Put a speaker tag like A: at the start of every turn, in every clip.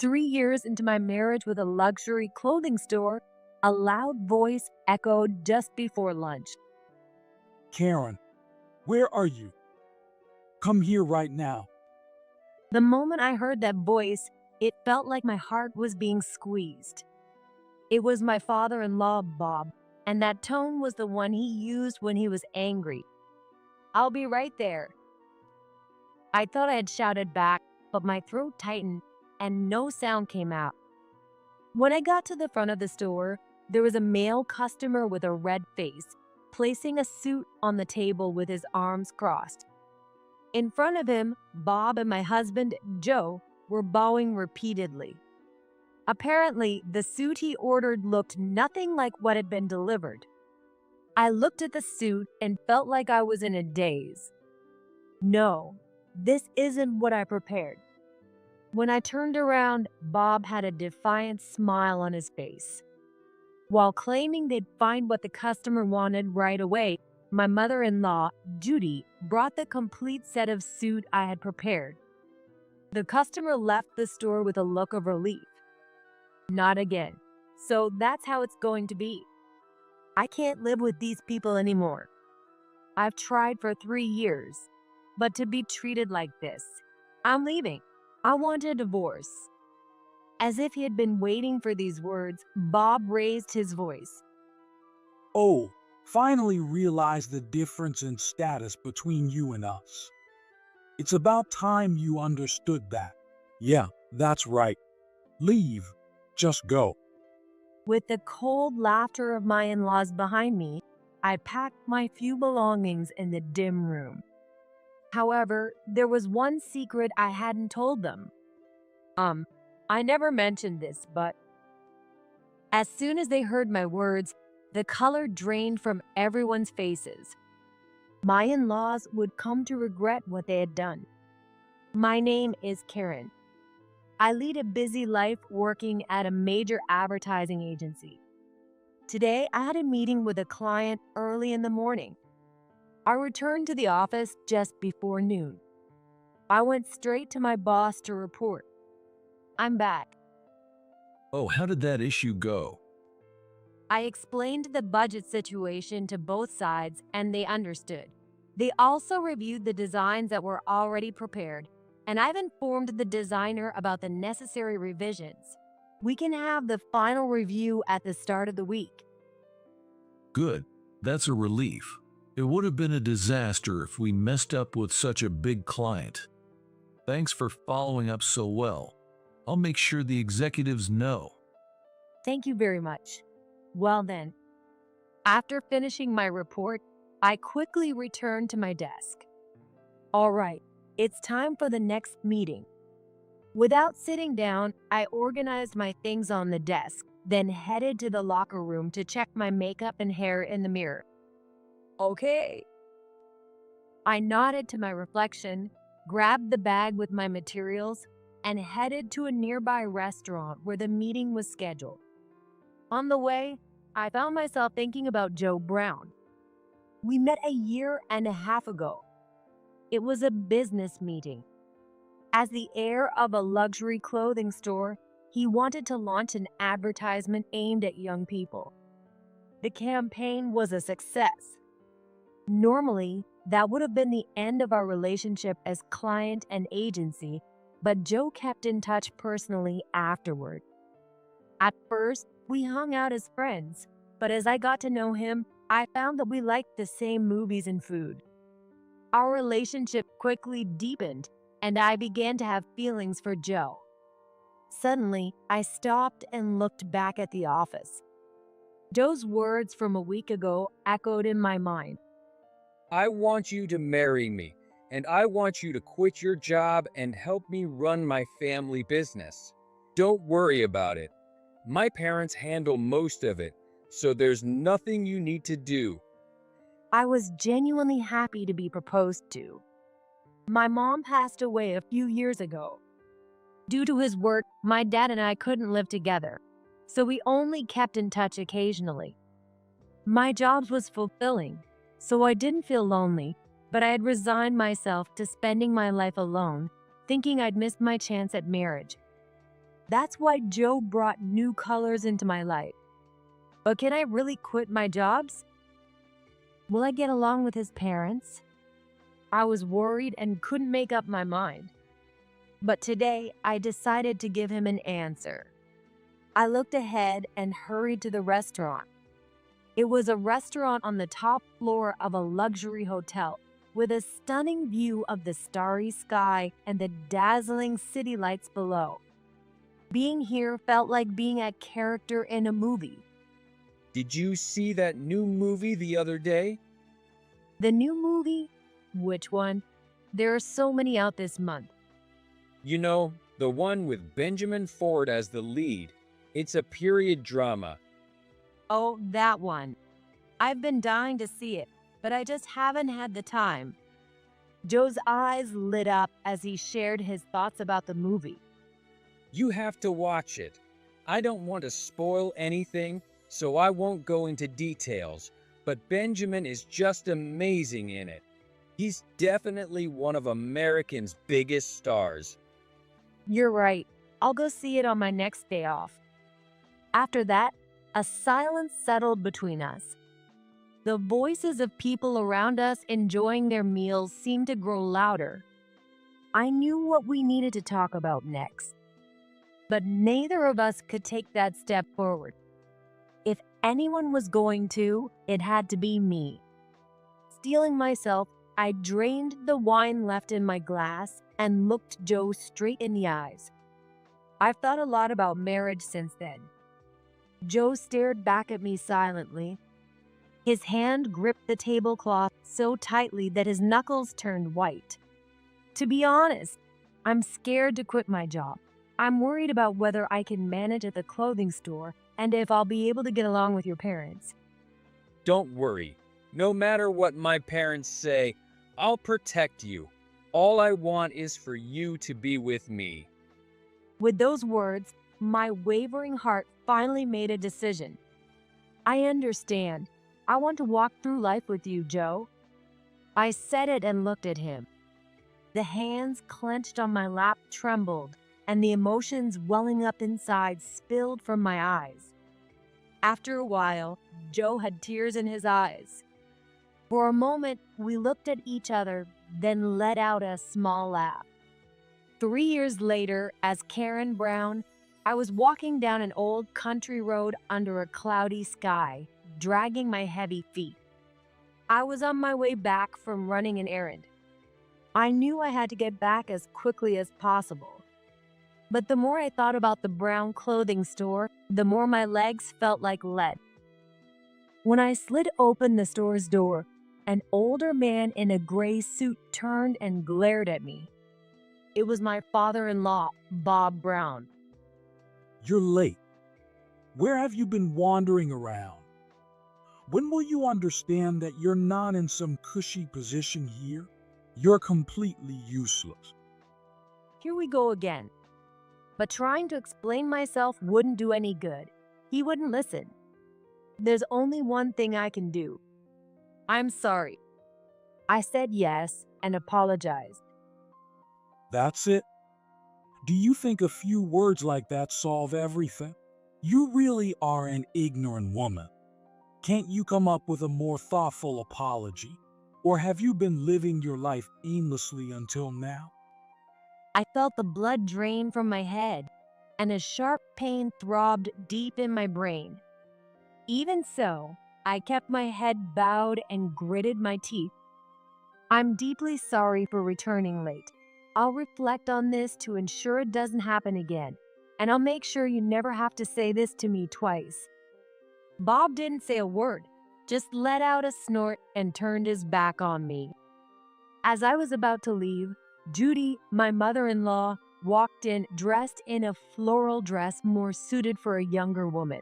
A: 3 years into my marriage with a luxury clothing store, a loud voice echoed just before lunch.
B: Karen, where are you? Come here right now.
A: The moment I heard that voice, it felt like my heart was being squeezed. It was my father-in-law, Bob, and that tone was the one he used when he was angry. "I'll be right there." I thought I had shouted back, but my throat tightened and no sound came out. When I got to the front of the store, there was a male customer with a red face, placing a suit on the table with his arms crossed. In front of him, Bob and my husband, Joe, were bowing repeatedly. Apparently, the suit he ordered looked nothing like what had been delivered. I looked at the suit and felt like I was in a daze. No, this isn't what I prepared. When I turned around, Bob had a defiant smile on his face. While claiming they'd find what the customer wanted right away, my mother-in-law, Judy, brought the complete set of suit I had prepared. The customer left the store with a look of relief. Not again. So that's how it's going to be. I can't live with these people anymore. I've tried for 3 years, but to be treated like this, I'm leaving. I want a divorce. As if he had been waiting for these words, Bob raised his voice.
B: Oh, finally realize the difference in status between you and us. It's about time you understood that. Yeah, that's right. Leave. Just go.
A: With the cold laughter of my in-laws behind me, I packed my few belongings in the dim room. However, there was one secret I hadn't told them. I never mentioned this, but as soon as they heard my words, the color drained from everyone's faces. My in-laws would come to regret what they had done. My name is Karen. I lead a busy life working at a major advertising agency. Today, I had a meeting with a client early in the morning. I returned to the office just before noon. I went straight to my boss to report. "I'm back."
C: Oh, how did that issue go?
A: I explained the budget situation to both sides and they understood. They also reviewed the designs that were already prepared, and I've informed the designer about the necessary revisions. We can have the final review at the start of the week.
C: Good. That's a relief. It would have been a disaster if we messed up with such a big client. Thanks for following up so well. I'll make sure the executives know.
A: Thank you very much. Well then, after finishing my report, I quickly returned to my desk. All right, it's time for the next meeting. Without sitting down, I organized my things on the desk, then headed to the locker room to check my makeup and hair in the mirror. Okay. I nodded to my reflection, grabbed the bag with my materials, and headed to a nearby restaurant where the meeting was scheduled. On the way, I found myself thinking about Joe Brown. We met a year and a half ago. It was a business meeting. As the heir of a luxury clothing store, he wanted to launch an advertisement aimed at young people. The campaign was a success. Normally, that would have been the end of our relationship as client and agency, but Joe kept in touch personally afterward. At first, we hung out as friends, but as I got to know him, I found that we liked the same movies and food. Our relationship quickly deepened, and I began to have feelings for Joe. Suddenly, I stopped and looked back at the office. Joe's words from a week ago echoed in my mind.
D: "I want you to marry me, and I want you to quit your job and help me run my family business. Don't worry about it. My parents handle most of it, so there's nothing you need to do."
A: I was genuinely happy to be proposed to. My mom passed away a few years ago. Due to his work, my dad and I couldn't live together, so we only kept in touch occasionally. My job was fulfilling, so I didn't feel lonely, but I had resigned myself to spending my life alone, thinking I'd missed my chance at marriage. That's why Joe brought new colors into my life. But can I really quit my jobs? Will I get along with his parents? I was worried and couldn't make up my mind. But today, I decided to give him an answer. I looked ahead and hurried to the restaurant. It was a restaurant on the top floor of a luxury hotel with a stunning view of the starry sky and the dazzling city lights below. Being here felt like being a character in a movie.
D: Did you see that new movie the other day?
A: The new movie? Which one? There are so many out this month.
D: You know, the one with Benjamin Ford as the lead. It's a period drama.
A: Oh, that one. I've been dying to see it, but I just haven't had the time. Joe's eyes lit up as he shared his thoughts about the movie.
D: You have to watch it. I don't want to spoil anything, so I won't go into details, but Benjamin is just amazing in it. He's definitely one of American's biggest stars.
A: You're right. I'll go see it on my next day off. After that, a silence settled between us. The voices of people around us enjoying their meals seemed to grow louder. I knew what we needed to talk about next, but neither of us could take that step forward. If anyone was going to, it had to be me. Steeling myself, I drained the wine left in my glass and looked Joe straight in the eyes. I've thought a lot about marriage since then. Joe stared back at me silently. His hand gripped the tablecloth so tightly that his knuckles turned white. To be honest, I'm scared to quit my job. I'm worried about whether I can manage at the clothing store and if I'll be able to get along with your parents.
D: Don't worry. No matter what my parents say, I'll protect you. All I want is for you to be with me.
A: With those words, my wavering heart finally made a decision. I understand. I want to walk through life with you, Joe. I said it and looked at him. The hands clenched on my lap trembled, and the emotions welling up inside spilled from my eyes. After a while, Joe had tears in his eyes. For a moment, we looked at each other, then let out a small laugh. 3 years later, as Karen Brown, I was walking down an old country road under a cloudy sky, dragging my heavy feet. I was on my way back from running an errand. I knew I had to get back as quickly as possible. But the more I thought about the Brown clothing store, the more my legs felt like lead. When I slid open the store's door, an older man in a gray suit turned and glared at me. It was my father-in-law, Bob Brown.
B: You're late. Where have you been wandering around? When will you understand that you're not in some cushy position here? You're completely useless.
A: Here we go again. But trying to explain myself wouldn't do any good. He wouldn't listen. There's only one thing I can do. I'm sorry. I said yes and apologized.
B: That's it? Do you think a few words like that solve everything? You really are an ignorant woman. Can't you come up with a more thoughtful apology? Or have you been living your life aimlessly until now?
A: I felt the blood drain from my head, and a sharp pain throbbed deep in my brain. Even so, I kept my head bowed and gritted my teeth. I'm deeply sorry for returning late. I'll reflect on this to ensure it doesn't happen again, and I'll make sure you never have to say this to me twice. Bob didn't say a word, just let out a snort and turned his back on me. As I was about to leave, Judy, my mother-in-law, walked in dressed in a floral dress more suited for a younger woman.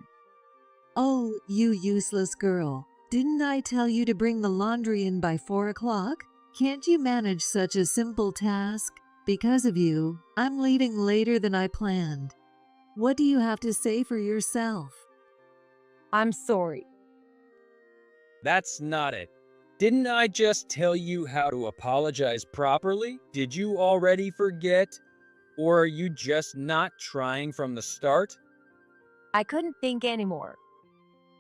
E: Oh, you useless girl. Didn't I tell you to bring the laundry in by 4 o'clock? Can't you manage such a simple task? Because of you, I'm leaving later than I planned. What do you have to say for yourself?
A: I'm sorry.
D: That's not it. Didn't I just tell you how to apologize properly? Did you already forget? Or are you just not trying from the start?
A: I couldn't think anymore.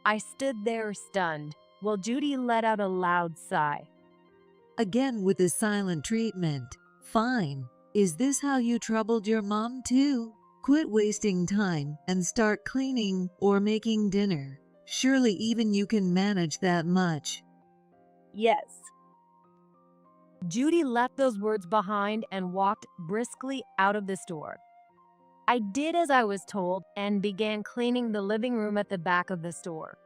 A: I stood there stunned, while Judy let out a loud sigh.
E: Again with the silent treatment. Fine. Is this how you troubled your mom too? Quit wasting time and start cleaning or making dinner. Surely even you can manage that much.
A: Yes. Judy left those words behind and walked briskly out of the store. I did as I was told and began cleaning the living room at the back of the store.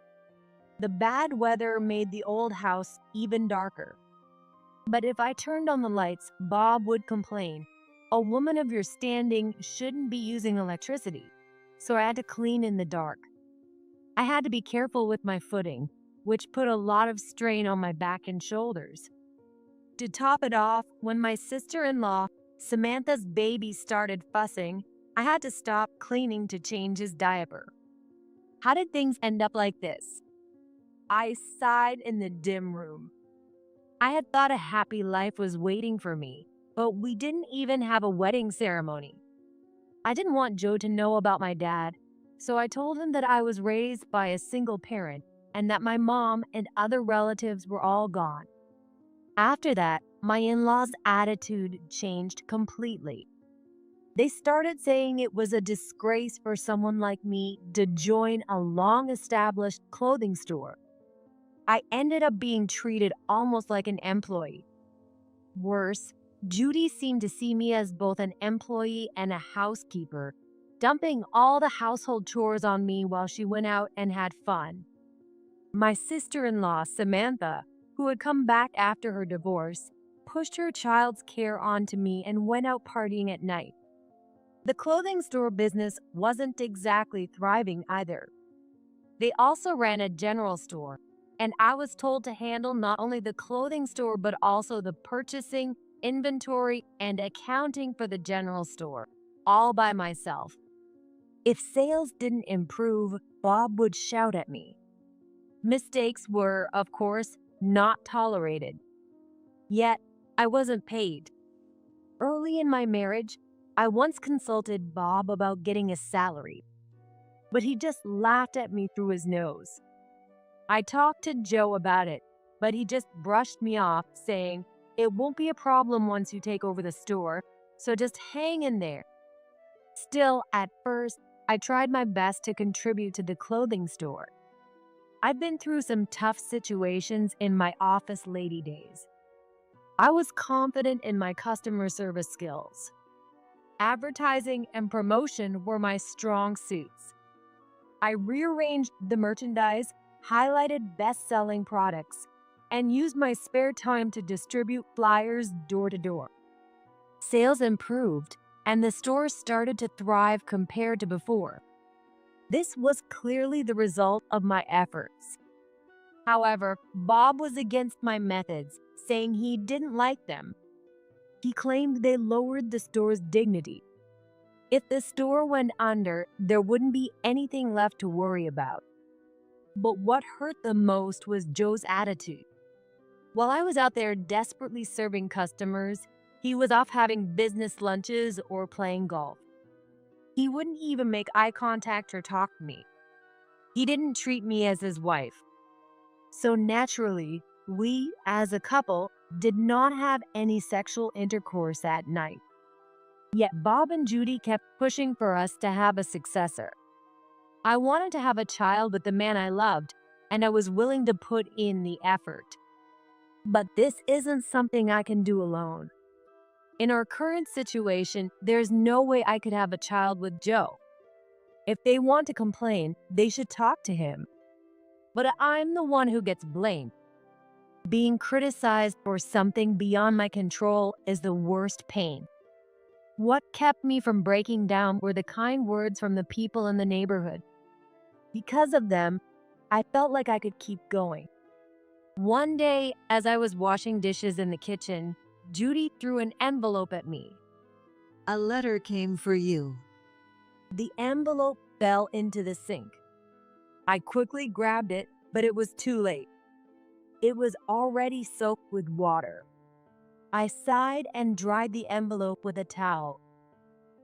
A: The bad weather made the old house even darker. But if I turned on the lights, Bob would complain. A woman of your standing shouldn't be using electricity. So I had to clean in the dark. I had to be careful with my footing, which put a lot of strain on my back and shoulders. To top it off, when my sister-in-law, Samantha's baby, started fussing, I had to stop cleaning to change his diaper. How did things end up like this? I sighed in the dim room. I had thought a happy life was waiting for me, but we didn't even have a wedding ceremony. I didn't want Joe to know about my dad, so I told him that I was raised by a single parent and that my mom and other relatives were all gone. After that, my in-laws' attitude changed completely. They started saying it was a disgrace for someone like me to join a long-established clothing store. I ended up being treated almost like an employee. Worse, Judy seemed to see me as both an employee and a housekeeper, dumping all the household chores on me while she went out and had fun. My sister-in-law, Samantha, who had come back after her divorce, pushed her child's care onto me and went out partying at night. The clothing store business wasn't exactly thriving either. They also ran a general store, and I was told to handle not only the clothing store but also the purchasing, inventory, and accounting for the general store, all by myself. If sales didn't improve, Bob would shout at me. Mistakes were, of course, not tolerated. Yet, I wasn't paid. Early in my marriage, I once consulted Bob about getting a salary, but he just laughed at me through his nose. I talked to Joe about it, but he just brushed me off, saying, "It won't be a problem once you take over the store, so just hang in there." Still, at first, I tried my best to contribute to the clothing store. I've been through some tough situations in my office lady days. I was confident in my customer service skills. Advertising and promotion were my strong suits. I rearranged the merchandise, highlighted best-selling products, and used my spare time to distribute flyers door to door. Sales improved, and the store started to thrive compared to before. This was clearly the result of my efforts. However, Bob was against my methods, saying he didn't like them. He claimed they lowered the store's dignity. If the store went under, there wouldn't be anything left to worry about. But what hurt the most was Joe's attitude. While I was out there desperately serving customers, he was off having business lunches or playing golf. He wouldn't even make eye contact or talk to me. He didn't treat me as his wife. So naturally, we, as a couple, did not have any sexual intercourse at night. Yet Bob and Judy kept pushing for us to have a successor. I wanted to have a child with the man I loved, and I was willing to put in the effort. But this isn't something I can do alone. In our current situation, there's no way I could have a child with Joe. If they want to complain, they should talk to him. But I'm the one who gets blamed. Being criticized for something beyond my control is the worst pain. What kept me from breaking down were the kind words from the people in the neighborhood. Because of them, I felt like I could keep going. One day, as I was washing dishes in the kitchen, Judy threw an envelope at me.
E: A letter came for you.
A: The envelope fell into the sink. I quickly grabbed it, but it was too late. It was already soaked with water. I sighed and dried the envelope with a towel.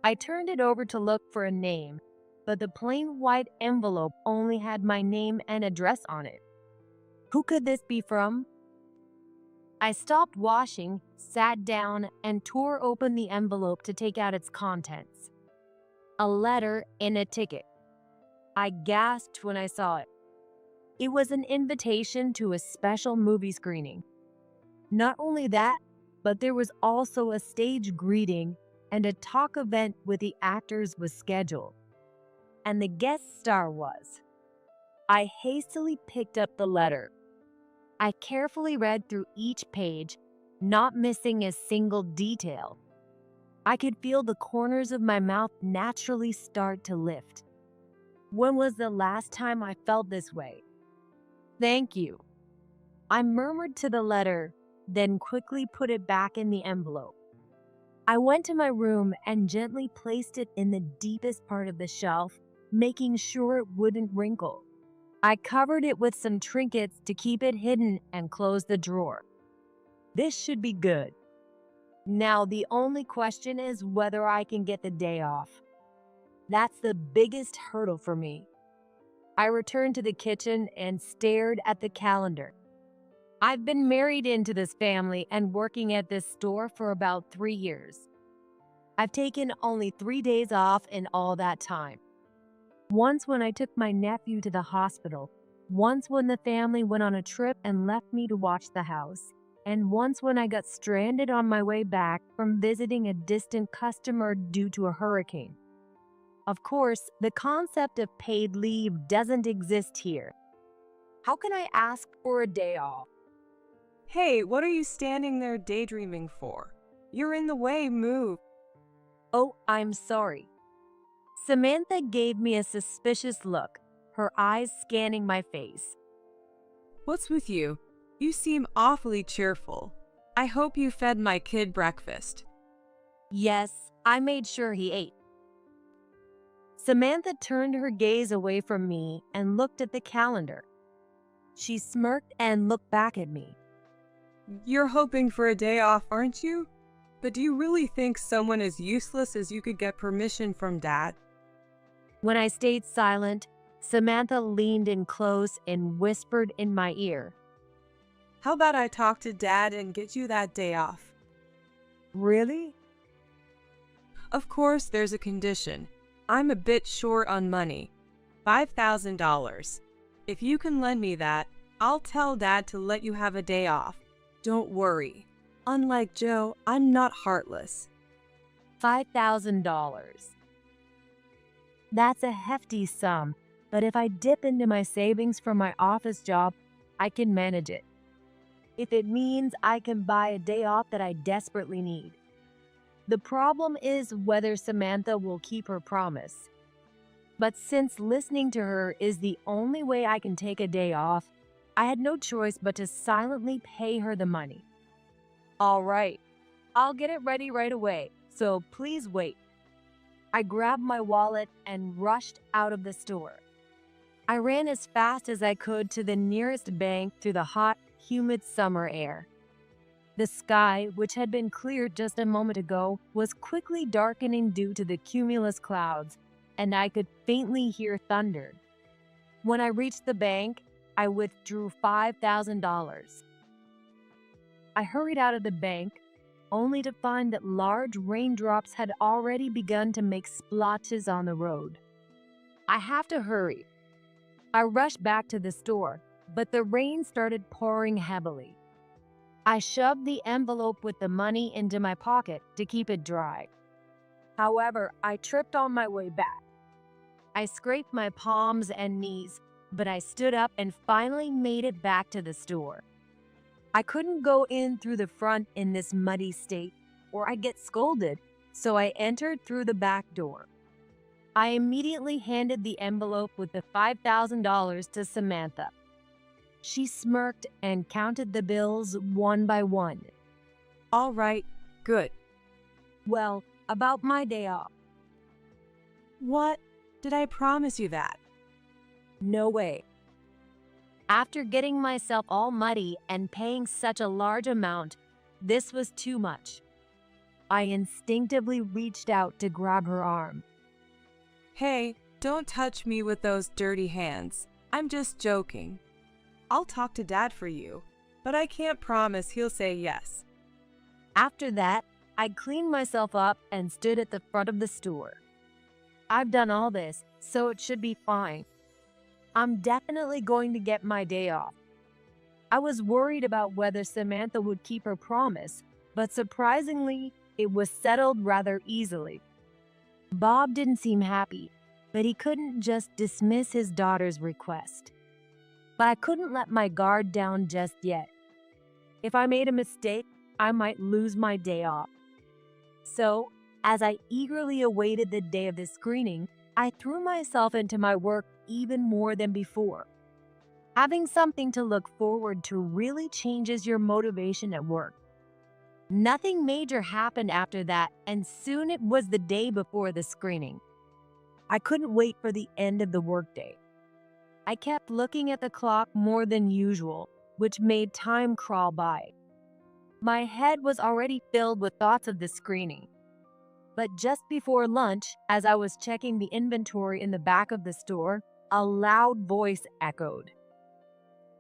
A: I turned it over to look for a name, but the plain white envelope only had my name and address on it. Who could this be from? I stopped washing, sat down, and tore open the envelope to take out its contents. A letter and a ticket. I gasped when I saw it. It was an invitation to a special movie screening. Not only that, but there was also a stage greeting and a talk event with the actors was scheduled. And the guest star was. I hastily picked up the letter. I carefully read through each page, not missing a single detail. I could feel the corners of my mouth naturally start to lift. When was the last time I felt this way? Thank you. I murmured to the letter, then quickly put it back in the envelope. I went to my room and gently placed it in the deepest part of the shelf, making sure it wouldn't wrinkle. I covered it with some trinkets to keep it hidden and closed the drawer. This should be good. Now the only question is whether I can get the day off. That's the biggest hurdle for me. I returned to the kitchen and stared at the calendar. I've been married into this family and working at this store for about 3 years. I've taken only 3 days off in all that time. Once when I took my nephew to the hospital, once when the family went on a trip and left me to watch the house, and once when I got stranded on my way back from visiting a distant customer due to a hurricane. Of course, the concept of paid leave doesn't exist here. How can I ask for a day off?
F: Hey, what are you standing there daydreaming for? You're in the way, move.
A: Oh, I'm sorry. Samantha gave me a suspicious look, her eyes scanning my face.
F: What's with you? You seem awfully cheerful. I hope you fed my kid breakfast.
A: Yes, I made sure he ate. Samantha turned her gaze away from me and looked at the calendar. She smirked and looked back at me.
F: You're hoping for a day off, aren't you? But do you really think someone as useless as you could get permission from Dad?
A: When I stayed silent, Samantha leaned in close and whispered in my ear.
F: How about I talk to Dad and get you that day off?
A: Really?
F: Of course, there's a condition. I'm a bit short on money. $5,000. If you can lend me that, I'll tell Dad to let you have a day off. Don't worry. Unlike Joe, I'm not heartless.
A: $5,000. That's a hefty sum, but if I dip into my savings from my office job, I can manage it. If it means I can buy a day off that I desperately need. The problem is whether Samantha will keep her promise. But since listening to her is the only way I can take a day off, I had no choice but to silently pay her the money. All right, I'll get it ready right away, so please wait. I grabbed my wallet and rushed out of the store. I ran as fast as I could to the nearest bank through the hot, humid summer air. The sky, which had been clear just a moment ago, was quickly darkening due to the cumulus clouds, and I could faintly hear thunder. When I reached the bank, I withdrew $5,000. I hurried out of the bank, only to find that large raindrops had already begun to make splotches on the road. I have to hurry. I rushed back to the store, but the rain started pouring heavily. I shoved the envelope with the money into my pocket to keep it dry. However, I tripped on my way back. I scraped my palms and knees, but I stood up and finally made it back to the store. I couldn't go in through the front in this muddy state, or I'd get scolded, so I entered through the back door. I immediately handed the envelope with the $5,000 to Samantha. She smirked and counted the bills one by one.
F: All right, good.
A: Well, about my day off.
F: What? Did I promise you that?
A: No way. After getting myself all muddy and paying such a large amount, this was too much. I instinctively reached out to grab her arm.
F: Hey, don't touch me with those dirty hands. I'm just joking. I'll talk to Dad for you, but I can't promise he'll say yes.
A: After that, I cleaned myself up and stood at the front of the store. I've done all this, so it should be fine. I'm definitely going to get my day off. I was worried about whether Samantha would keep her promise, but surprisingly, it was settled rather easily. Bob didn't seem happy, but he couldn't just dismiss his daughter's request. But I couldn't let my guard down just yet. If I made a mistake, I might lose my day off. So, as I eagerly awaited the day of the screening, I threw myself into my work even more than before. Having something to look forward to really changes your motivation at work. Nothing major happened after that, and soon it was the day before the screening. I couldn't wait for the end of the workday. I kept looking at the clock more than usual, which made time crawl by. My head was already filled with thoughts of the screening. But just before lunch, as I was checking the inventory in the back of the store, a loud voice echoed.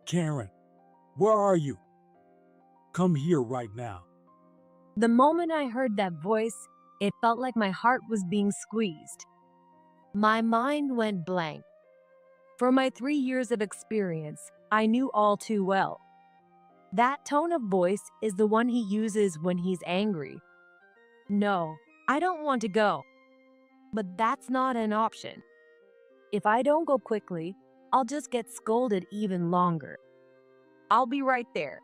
B: Karen, where are you? Come here right now.
A: The moment I heard that voice, it felt like my heart was being squeezed. My mind went blank. For my 3 years of experience, I knew all too well. That tone of voice is the one he uses when he's angry. No, I don't want to go. But that's not an option. If I don't go quickly, I'll just get scolded even longer. I'll be right there.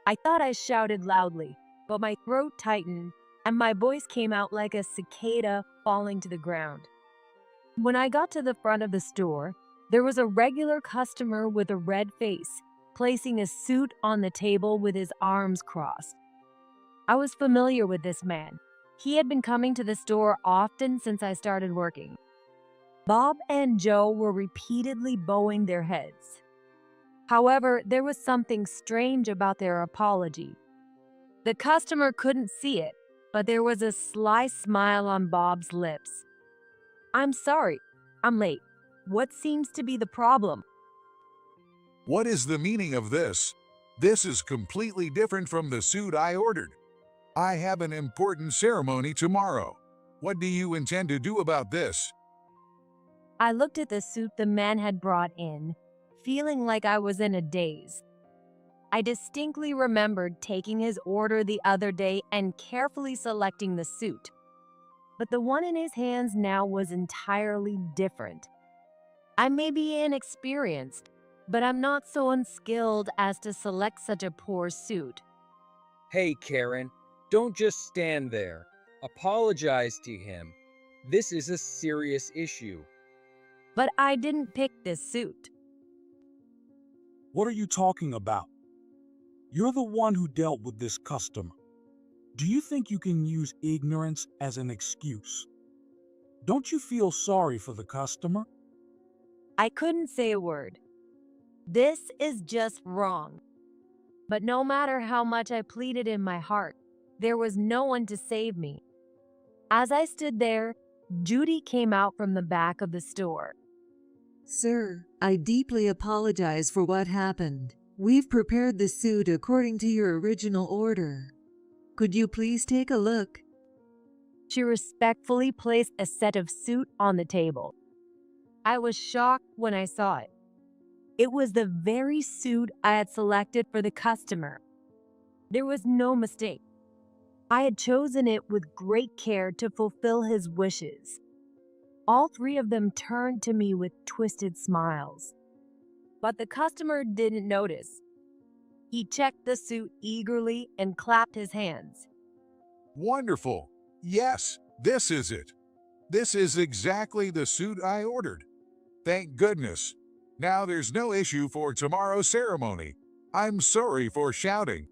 A: I thought I shouted loudly, but my throat tightened and my voice came out like a cicada falling to the ground. When I got to the front of the store, there was a regular customer with a red face, placing a suit on the table with his arms crossed. I was familiar with this man. He had been coming to the store often since I started working. Bob and Joe were repeatedly bowing their heads. However, there was something strange about their apology. The customer couldn't see it, but there was a sly smile on Bob's lips. I'm sorry, I'm late. What seems to be the problem?
G: What is the meaning of this? This is completely different from the suit I ordered. I have an important ceremony tomorrow. What do you intend to do about this?
A: I looked at the suit the man had brought in, feeling like I was in a daze. I distinctly remembered taking his order the other day and carefully selecting the suit. But the one in his hands now was entirely different. I may be inexperienced, but I'm not so unskilled as to select such a poor suit.
D: Hey, Karen, don't just stand there. Apologize to him. This is a serious issue.
A: But I didn't pick this suit.
B: What are you talking about? You're the one who dealt with this customer. Do you think you can use ignorance as an excuse? Don't you feel sorry for the customer?
A: I couldn't say a word. This is just wrong. But no matter how much I pleaded in my heart, there was no one to save me. As I stood there, Judy came out from the back of the store.
E: Sir, I deeply apologize for what happened. We've prepared the suit according to your original order. Could you please take a look?
A: She respectfully placed a set of suit on the table. I was shocked when I saw it. It was the very suit I had selected for the customer. There was no mistake. I had chosen it with great care to fulfill his wishes. All three of them turned to me with twisted smiles. But the customer didn't notice. He checked the suit eagerly and clapped his hands.
G: Wonderful. Yes, this is it. This is exactly the suit I ordered. Thank goodness. Now there's no issue for tomorrow's ceremony. I'm sorry for shouting.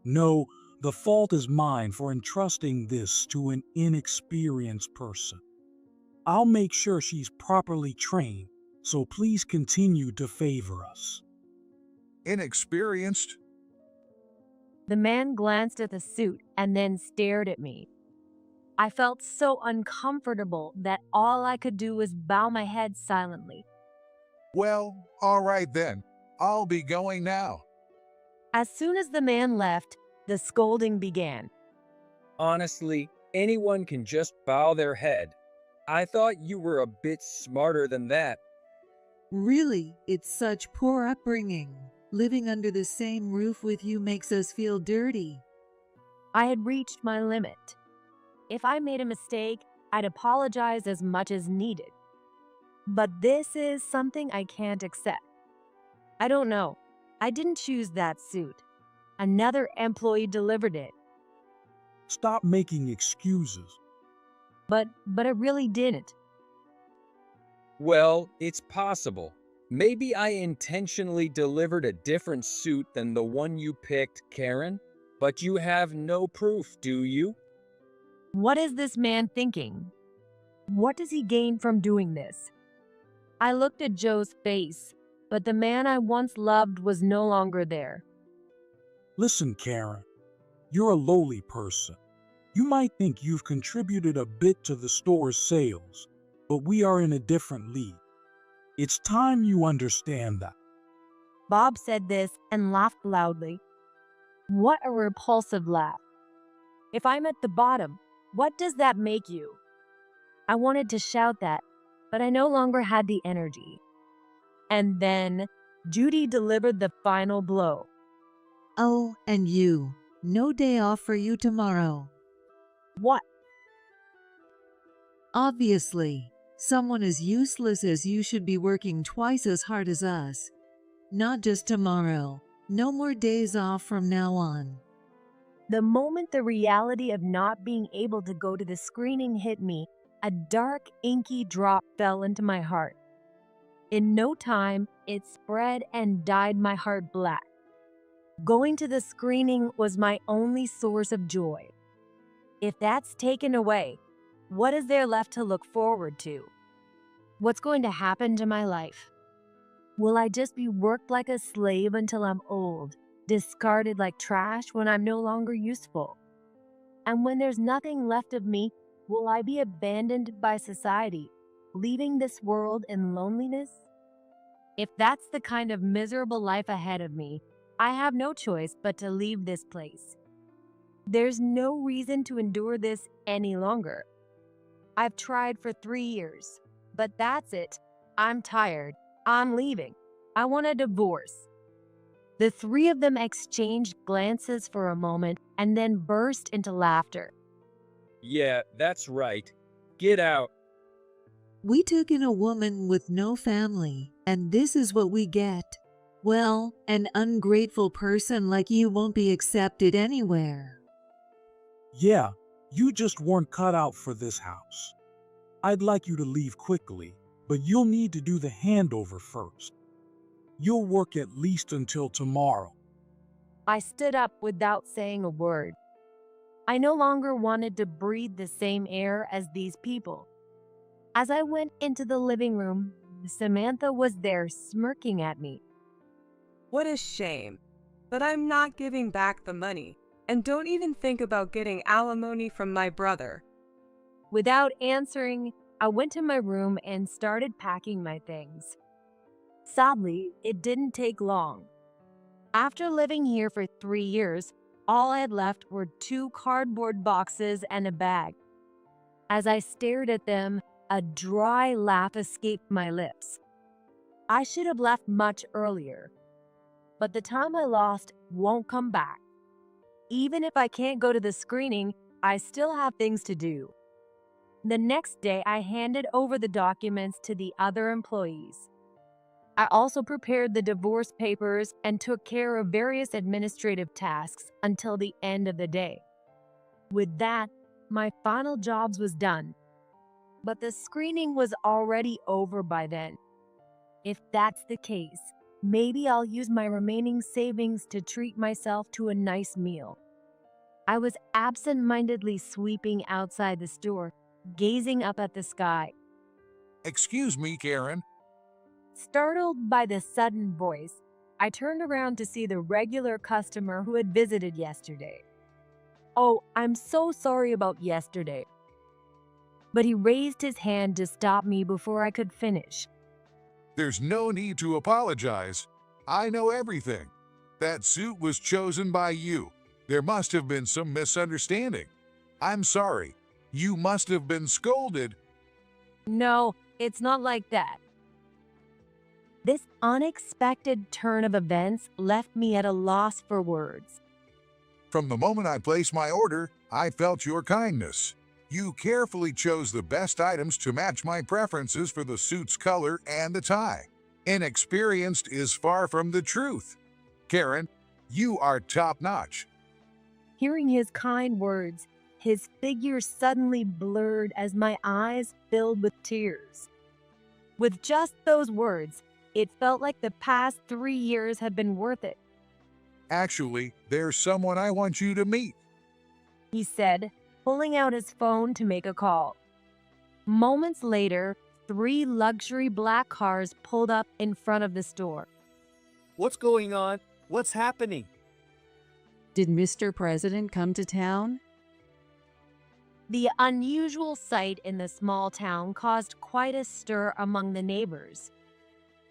B: No, the fault is mine for entrusting this to an inexperienced person. I'll make sure she's properly trained, so please continue to favor us.
G: Inexperienced?
A: The man glanced at the suit and then stared at me. I felt so uncomfortable that all I could do was bow my head silently.
G: Well, all right then. I'll be going now.
A: As soon as the man left, the scolding began.
D: Honestly, anyone can just bow their head. I thought you were a bit smarter than that.
E: Really, it's such poor upbringing. Living under the same roof with you makes us feel dirty.
A: I had reached my limit. If I made a mistake, I'd apologize as much as needed. But this is something I can't accept. I don't know. I didn't choose that suit. Another employee delivered it.
B: Stop making excuses.
A: But I really didn't.
D: Well, it's possible. Maybe I intentionally delivered a different suit than the one you picked, Karen. But you have no proof, do you?
A: What is this man thinking? What does he gain from doing this? I looked at Joe's face, but the man I once loved was no longer there.
B: Listen, Karen, you're a lowly person. You might think you've contributed a bit to the store's sales, but we are in a different league. It's time you understand that.
A: Bob said this and laughed loudly. What a repulsive laugh. If I'm at the bottom, what does that make you? I wanted to shout that, but I no longer had the energy. And then Judy delivered the final blow.
E: Oh, and you. No day off for you tomorrow.
A: What?
E: Obviously, someone as useless as you should be working twice as hard as us. Not just tomorrow. No more days off from now on.
A: The moment the reality of not being able to go to the screening hit me, a dark, inky drop fell into my heart. In no time, it spread and dyed my heart black. Going to the screening was my only source of joy. If that's taken away, what is there left to look forward to? What's going to happen to my life? Will I just be worked like a slave until I'm old, discarded like trash when I'm no longer useful? And when there's nothing left of me, will I be abandoned by society, leaving this world in loneliness? If that's the kind of miserable life ahead of me, I have no choice but to leave this place. There's no reason to endure this any longer. I've tried for 3 years, but that's it. I'm tired. I'm leaving. I want a divorce. The three of them exchanged glances for a moment and then burst into laughter.
D: Yeah, that's right. Get out.
E: We took in a woman with no family, and this is what we get. Well, an ungrateful person like you won't be accepted anywhere.
B: Yeah, you just weren't cut out for this house. I'd like you to leave quickly, but you'll need to do the handover first. You'll work at least until tomorrow.
A: I stood up without saying a word. I no longer wanted to breathe the same air as these people. As I went into the living room, Samantha was there smirking at me.
F: What a shame. But I'm not giving back the money. And don't even think about getting alimony from my brother.
A: Without answering, I went to my room and started packing my things. Sadly, it didn't take long. After living here for 3 years, all I had left were 2 cardboard boxes and a bag. As I stared at them, a dry laugh escaped my lips. I should have left much earlier, but the time I lost won't come back. Even if I can't go to the screening, I still have things to do. The next day, I handed over the documents to the other employees. I also prepared the divorce papers and took care of various administrative tasks until the end of the day. With that, my final job was done. But the screening was already over by then. If that's the case, maybe I'll use my remaining savings to treat myself to a nice meal. I was absent-mindedly sweeping outside the store, gazing up at the sky.
G: Excuse me, Karen.
A: Startled by the sudden voice, I turned around to see the regular customer who had visited yesterday. "Oh, I'm so sorry about yesterday." But he raised his hand to stop me before I could finish.
G: There's no need to apologize. I know everything. That suit was chosen by you. There must have been some misunderstanding. I'm sorry. You must have been scolded.
A: No, it's not like that. This unexpected turn of events left me at a loss for words.
G: From the moment I placed my order, I felt your kindness. You carefully chose the best items to match my preferences for the suit's color and the tie. Inexperienced is far from the truth. Karen, you are top-notch.
A: Hearing his kind words, his figure suddenly blurred as my eyes filled with tears. With just those words, it felt like the past 3 years had been worth it,
G: Actually, there's someone I want you to meet.
A: he said, pulling out his phone to make a call. Moments later, 3 luxury black cars pulled up in front of the store.
H: What's going on? What's happening?
E: Did Mr. President come to town?
A: The unusual sight in the small town caused quite a stir among the neighbors.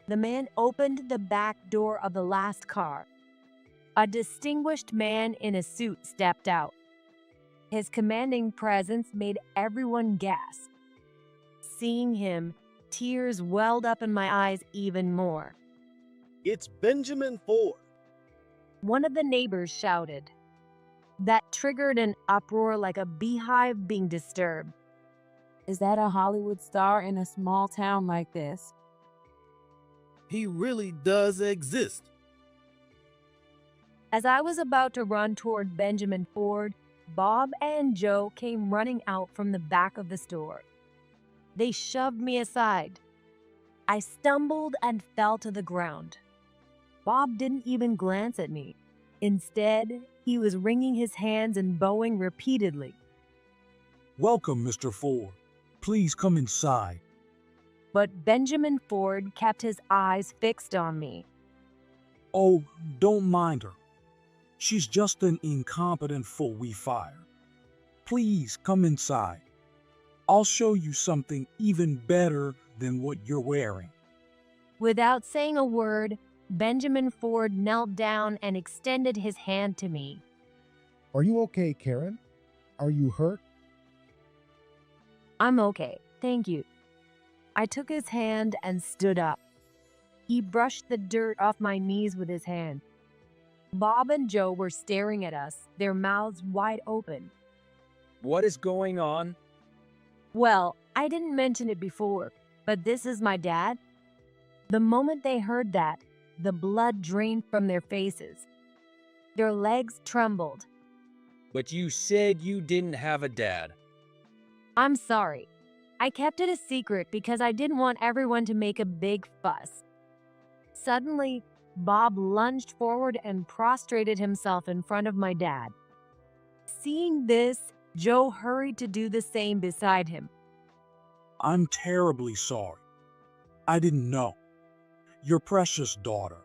A: The man opened the back door of the last car. A distinguished man in a suit stepped out. His commanding presence made everyone gasp. Seeing him, tears welled up in my eyes even more.
H: It's Benjamin Ford.
A: One of the neighbors shouted. That triggered an uproar like a beehive being disturbed.
I: Is that a Hollywood star in a small town like this?
H: He really does exist.
A: As I was about to run toward Benjamin Ford, Bob and Joe came running out from the back of the store. They shoved me aside. I stumbled and fell to the ground. Bob didn't even glance at me. Instead, he was wringing his hands and bowing repeatedly.
B: Welcome, Mr. Ford. Please come inside.
A: But Benjamin Ford kept his eyes fixed on me.
B: Oh, don't mind her. She's just an incompetent fool we fired. Please come inside. I'll show you something even better than what you're wearing.
A: Without saying a word, Benjamin Ford knelt down and extended his hand to me.
J: Are you okay, Karen? Are you hurt?
A: I'm okay, thank you. I took his hand and stood up. He brushed the dirt off my knees with his hand. Bob and Joe were staring at us, their mouths wide open.
D: What is going on?
A: Well, I didn't mention it before, but this is my dad. The moment they heard that, the blood drained from their faces. Their legs trembled.
D: But you said you didn't have a dad.
A: I'm sorry. I kept it a secret because I didn't want everyone to make a big fuss. Suddenly, Bob lunged forward and prostrated himself in front of my dad. Seeing this, Joe hurried to do the same beside him.
B: I'm terribly sorry. I didn't know. Your precious daughter.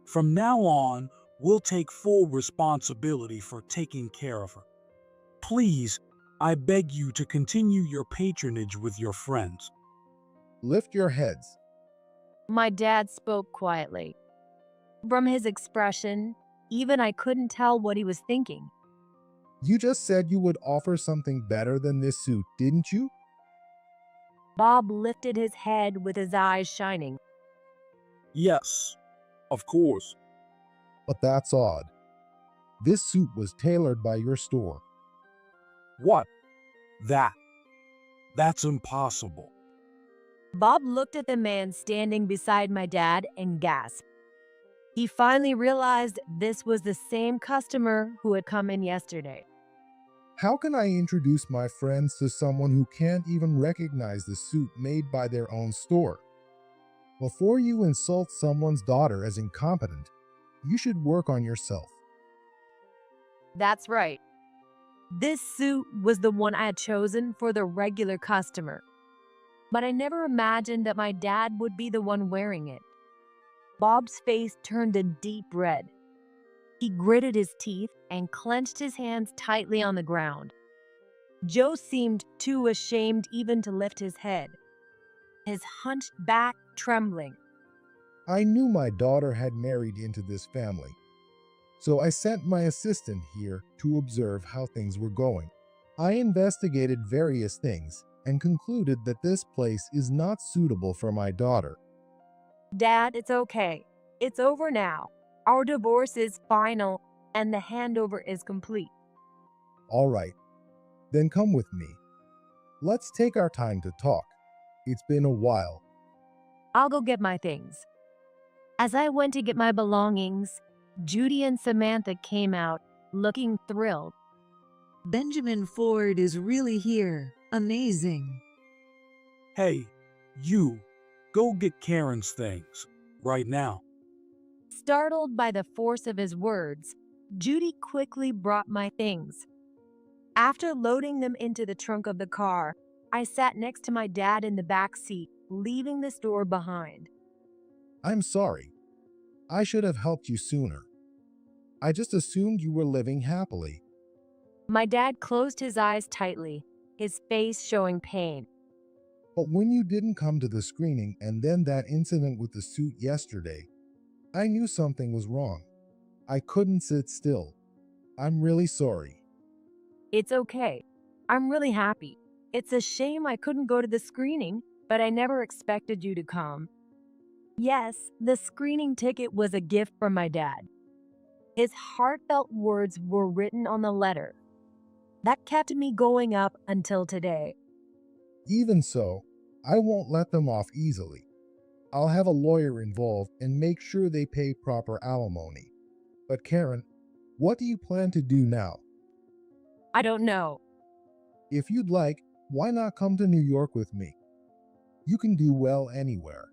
B: From now on, we'll take full responsibility for taking care of her. Please, I beg you to continue your patronage with your friends.
J: Lift your heads.
A: My dad spoke quietly. From his expression, even I couldn't tell what he was thinking.
J: You just said you would offer something better than this suit, didn't you?
A: Bob lifted his head with his eyes shining.
B: Yes, of course.
J: But that's odd. This suit was tailored by your store.
B: What? That's impossible.
A: Bob looked at the man standing beside my dad and gasped. He finally realized this was the same customer who had come in yesterday.
J: How can I introduce my friends to someone who can't even recognize the suit made by their own store? Before you insult someone's daughter as incompetent, you should work on yourself.
A: That's right. This suit was the one I had chosen for the regular customer. But I never imagined that my dad would be the one wearing it. Bob's face turned a deep red. He gritted his teeth and clenched his hands tightly on the ground. Joe seemed too ashamed even to lift his head, his hunched back trembling.
J: I knew my daughter had married into this family, so I sent my assistant here to observe how things were going. I investigated various things and concluded that this place is not suitable for my daughter.
A: Dad, it's okay. It's over now. Our divorce is final and the handover is complete.
J: All right, then come with me. Let's take our time to talk. It's been a while.
A: I'll go get my things. As I went to get my belongings, Judy and Samantha came out, looking thrilled.
E: Benjamin Ford is really here. Amazing.
B: Hey, you, go get Karen's things, right now.
A: Startled by the force of his words, Judy quickly brought my things. After loading them into the trunk of the car, I sat next to my dad in the back seat, leaving the store behind.
J: I'm sorry. I should have helped you sooner. I just assumed you were living happily.
A: My dad closed his eyes tightly, his face showing pain.
J: But when you didn't come to the screening and then that incident with the suit yesterday, I knew something was wrong. I couldn't sit still. I'm really sorry.
A: It's okay. I'm really happy. It's a shame I couldn't go to the screening, but I never expected you to come. Yes, the screening ticket was a gift from my dad. His heartfelt words were written on the letter. That kept me going up until today.
J: Even so, I won't let them off easily. I'll have a lawyer involved and make sure they pay proper alimony. But Karen, what do you plan to do now?
A: I don't know.
J: If you'd like, why not come to New York with me? You can do well anywhere.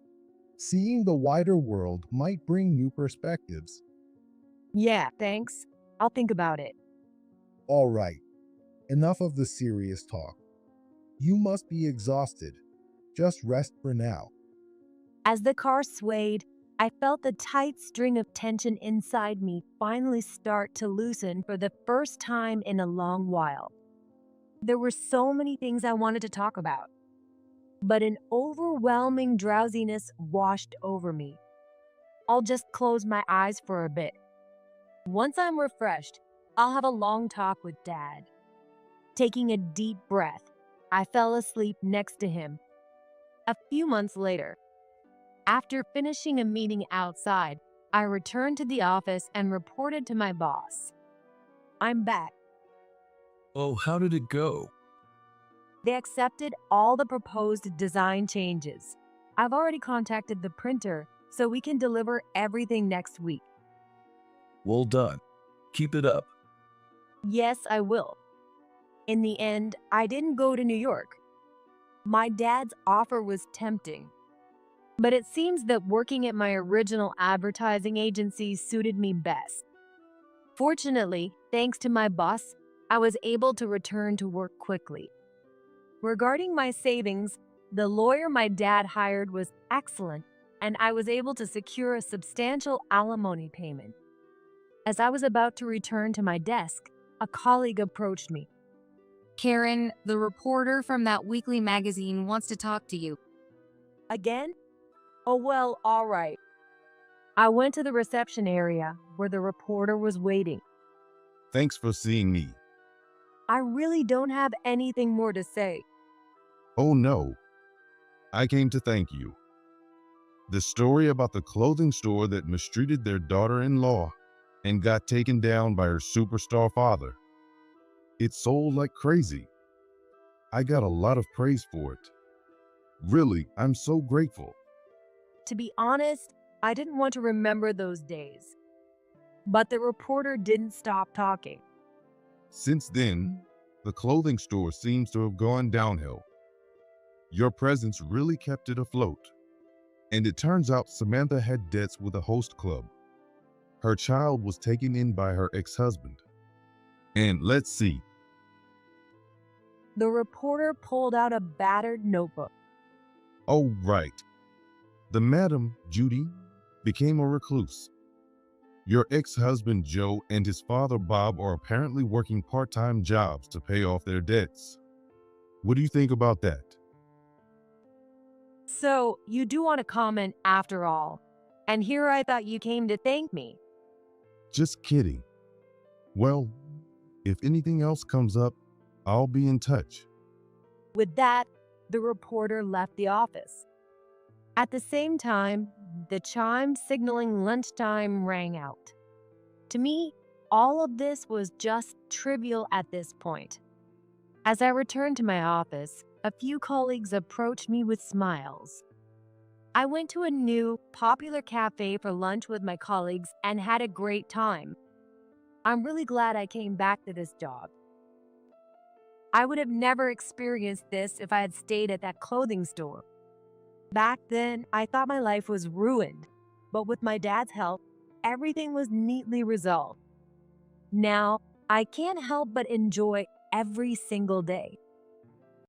J: Seeing the wider world might bring new perspectives.
A: Yeah, thanks. I'll think about it.
J: All right, enough of the serious talk. You must be exhausted. Just rest for now.
A: As the car swayed, I felt the tight string of tension inside me finally start to loosen for the first time in a long while. There were so many things I wanted to talk about, but an overwhelming drowsiness washed over me. I'll just close my eyes for a bit. Once I'm refreshed, I'll have a long talk with Dad. Taking a deep breath, I fell asleep next to him. A few months later, after finishing a meeting outside, I returned to the office and reported to my boss. I'm back.
C: Oh, how did it go?
A: They accepted all the proposed design changes. I've already contacted the printer, so we can deliver everything next week.
C: Well done. Keep it up.
A: Yes, I will. In the end, I didn't go to New York. My dad's offer was tempting, but it seems that working at my original advertising agency suited me best. Fortunately, thanks to my boss, I was able to return to work quickly. Regarding my savings, the lawyer my dad hired was excellent, and I was able to secure a substantial alimony payment. As I was about to return to my desk, a colleague approached me.
K: Karen, the reporter from that weekly magazine wants to talk to you.
A: Again? Oh, well, all right. I went to the reception area where the reporter was waiting.
L: Thanks for seeing me.
A: I really don't have anything more to say.
L: Oh no. I came to thank you. The story about the clothing store that mistreated their daughter-in-law and got taken down by her superstar father. It sold like crazy. I got a lot of praise for it. Really, I'm so grateful.
A: To be honest, I didn't want to remember those days. But the reporter didn't stop talking.
L: Since then, the clothing store seems to have gone downhill. Your presence really kept it afloat. And it turns out Samantha had debts with a host club. Her child was taken in by her ex-husband. And let's see.
A: The reporter pulled out a battered notebook.
L: Oh, right. The Madam, Judy, became a recluse. Your ex-husband Joe and his father Bob are apparently working part-time jobs to pay off their debts. What do you think about that?
A: So, you do want to comment after all. And here I thought you came to thank me.
L: Just kidding. Well, if anything else comes up, I'll be in touch.
A: With that, the reporter left the office. At the same time, the chime signaling lunchtime rang out. To me, all of this was just trivial at this point. As I returned to my office, a few colleagues approached me with smiles. I went to a new, popular cafe for lunch with my colleagues and had a great time. I'm really glad I came back to this job. I would have never experienced this if I had stayed at that clothing store. Back then, I thought my life was ruined, but with my dad's help, everything was neatly resolved. Now, I can't help but enjoy every single day.